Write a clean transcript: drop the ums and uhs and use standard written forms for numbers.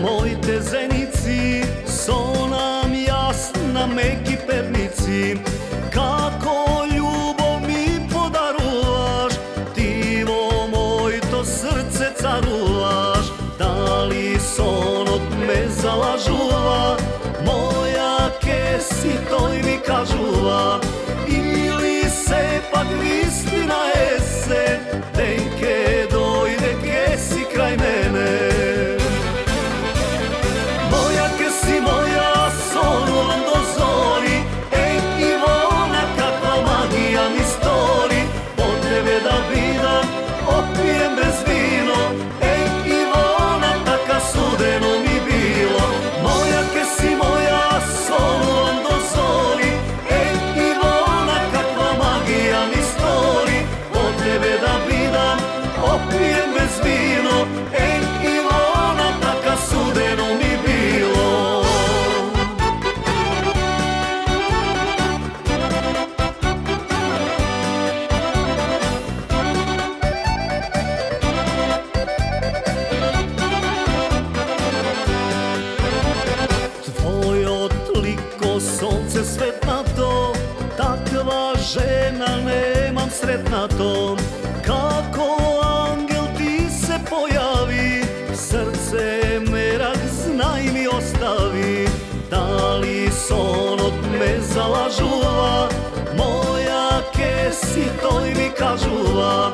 Moj te zenici, so nam jasna meki pernici, kako ljubav mi podaruvaš, tivo moj to srce caruvaš. Da li son od me zalažuva, moja kesi toj mi kažuva, ili se pak istina ese, denke dojde kesi kraj mene. Moja kesi moja, sonom do zori, ej Ivona, kakva magija mi stori, od tebe da bidam, opijem bez vino, ej Ivona, taka sudeno mi bilo. Moja kesi moja, sonom do zori, ej Ivona, kakva magija mi stori, od tebe da bidam, opijem bez vino, ej Ivona, taka sudeno mi bilo. Tvoje tliko sonce svetnato, takva žena nemam sretnato. Kako angel ti se pojavi, srce merak znaj mi ostavi. Da li son od me zalažuva, moja kesi toj mi kažuva,